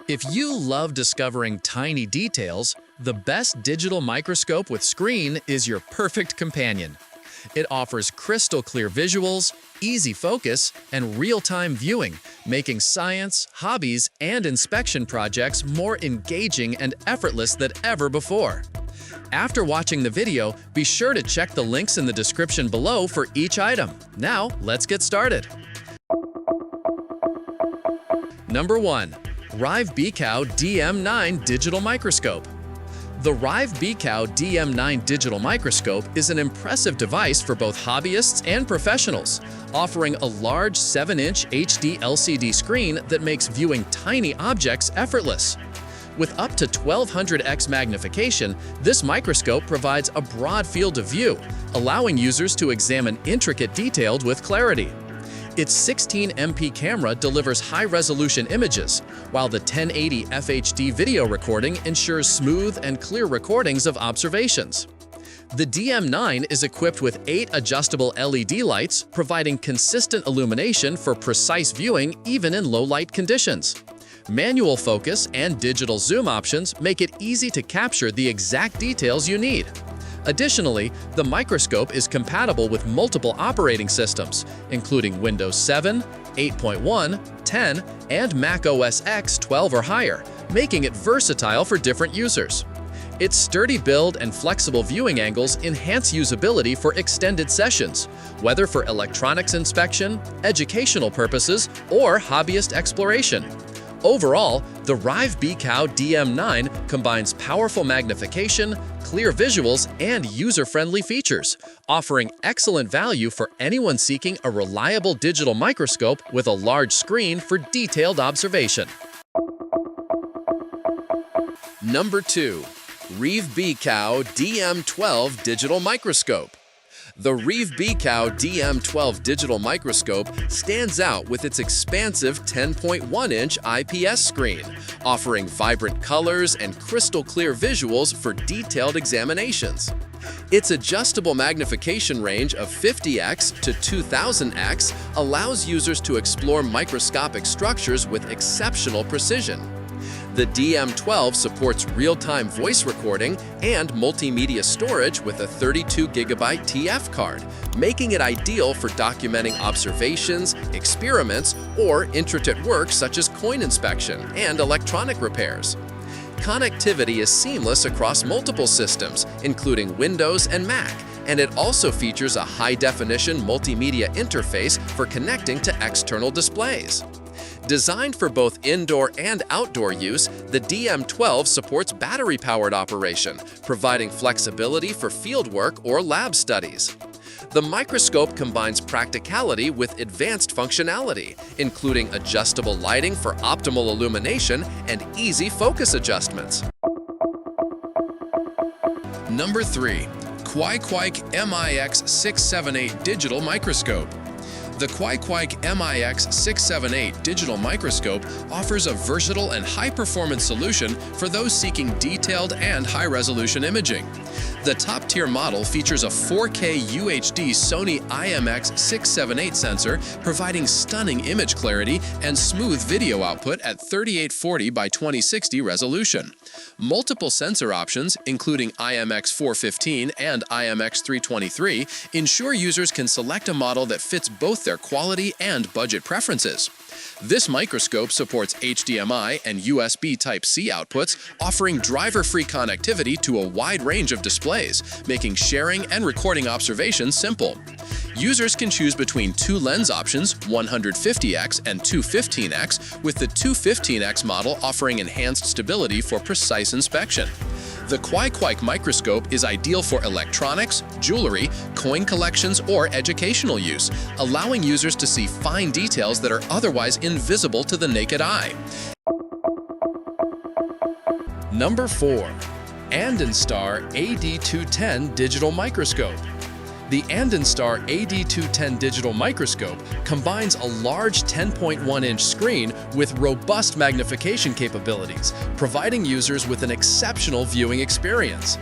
If you love discovering tiny details, the best digital microscope with screen is your perfect companion. It offers crystal clear visuals, easy focus, and real-time viewing, making science, hobbies, and inspection projects more engaging and effortless than ever before. After watching the video, be sure to check the links in the description below for each item. Now, let's get started. Number 1. RIEVBCAU DM9 Digital Microscope. The RIEVBCAU DM9 Digital Microscope is an impressive device for both hobbyists and professionals, offering a large 7-inch HD LCD screen that makes viewing tiny objects effortless. With up to 1200x magnification, this microscope provides a broad field of view, allowing users to examine intricate details with clarity. Its 16MP camera delivers high-resolution images, while the 1080 FHD video recording ensures smooth and clear recordings of observations. The DM9 is equipped with 8 adjustable LED lights, providing consistent illumination for precise viewing even in low-light conditions. Manual focus and digital zoom options make it easy to capture the exact details you need. Additionally, the microscope is compatible with multiple operating systems, including Windows 7, 8.1, 10, and Mac OS X 12 or higher, making it versatile for different users. Its sturdy build and flexible viewing angles enhance usability for extended sessions, whether for electronics inspection, educational purposes, or hobbyist exploration. Overall, the RIEVBCAU DM9 combines powerful magnification, clear visuals, and user-friendly features, offering excellent value for anyone seeking a reliable digital microscope with a large screen for detailed observation. Number 2. RIEVBCAU DM12 Digital Microscope. The RIEVBCAU DM12 digital microscope stands out with its expansive 10.1-inch IPS screen, offering vibrant colors and crystal-clear visuals for detailed examinations. Its adjustable magnification range of 50x to 2000x allows users to explore microscopic structures with exceptional precision. The DM12 supports real-time voice recording and multimedia storage with a 32GB TF card, making it ideal for documenting observations, experiments, or intricate work such as coin inspection and electronic repairs. Connectivity is seamless across multiple systems, including Windows and Mac, and it also features a high-definition multimedia interface for connecting to external displays. Designed for both indoor and outdoor use, the DM12 supports battery-powered operation, providing flexibility for fieldwork or lab studies. The microscope combines practicality with advanced functionality, including adjustable lighting for optimal illumination and easy focus adjustments. Number 3. KUAIQU MIX678 Digital Microscope. The KUAIQU MIX678 digital microscope offers a versatile and high-performance solution for those seeking detailed and high-resolution imaging. The top-tier model features a 4K UHD Sony IMX678 sensor, providing stunning image clarity and smooth video output at 3840 by 2060 resolution. Multiple sensor options, including IMX415 and IMX323, ensure users can select a model that fits both their quality and budget preferences. This microscope supports HDMI and USB Type-C outputs, offering driver-free connectivity to a wide range of displays, making sharing and recording observations simple. Users can choose between 2 lens options, 150x and 215x, with the 215x model offering enhanced stability for precise inspection. The KUAIQU microscope is ideal for electronics, jewelry, coin collections, or educational use, allowing users to see fine details that are otherwise invisible to the naked eye. Number 4. Andonstar AD210 Digital Microscope. The Andonstar AD210 digital microscope combines a large 10.1-inch screen with robust magnification capabilities, providing users with an exceptional viewing experience.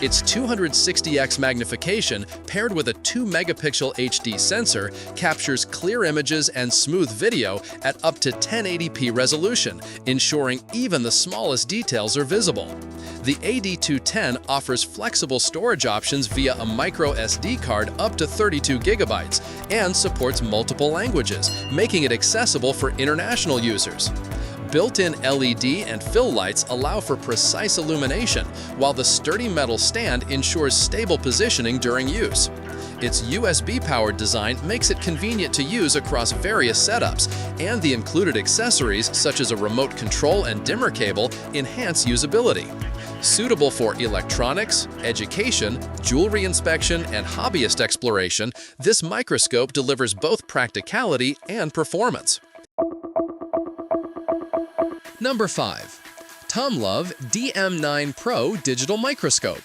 Its 260x magnification paired with a 2-megapixel HD sensor captures clear images and smooth video at up to 1080p resolution, ensuring even the smallest details are visible. The AD210 offers flexible storage options via a micro SD card up to 32 gigabytes and supports multiple languages, making it accessible for international users. Built-in LED and fill lights allow for precise illumination, while the sturdy metal stand ensures stable positioning during use. Its USB-powered design makes it convenient to use across various setups, and the included accessories such as a remote control and dimmer cable enhance usability. Suitable for electronics, education, jewelry inspection, and hobbyist exploration, this microscope delivers both practicality and performance. Number 5. TOMLOV DM9 Pro Digital Microscope.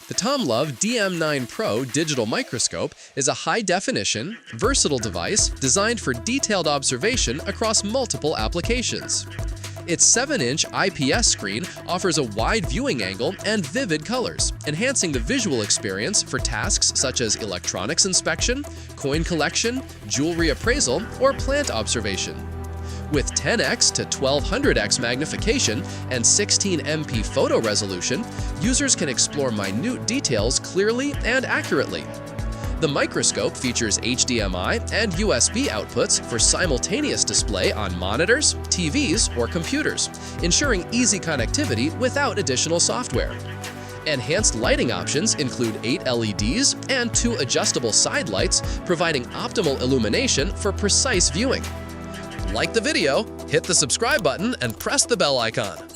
The TOMLOV DM9 Pro Digital Microscope is a high-definition, versatile device designed for detailed observation across multiple applications. Its 7-inch IPS screen offers a wide viewing angle and vivid colors, enhancing the visual experience for tasks such as electronics inspection, coin collection, jewelry appraisal, or plant observation. With 10x to 1200x magnification and 16MP photo resolution, users can explore minute details clearly and accurately. The microscope features HDMI and USB outputs for simultaneous display on monitors, TVs, or computers, ensuring easy connectivity without additional software. Enhanced lighting options include 8 LEDs and 2 adjustable side lights, providing optimal illumination for precise viewing. Like the video, hit the subscribe button, and press the bell icon.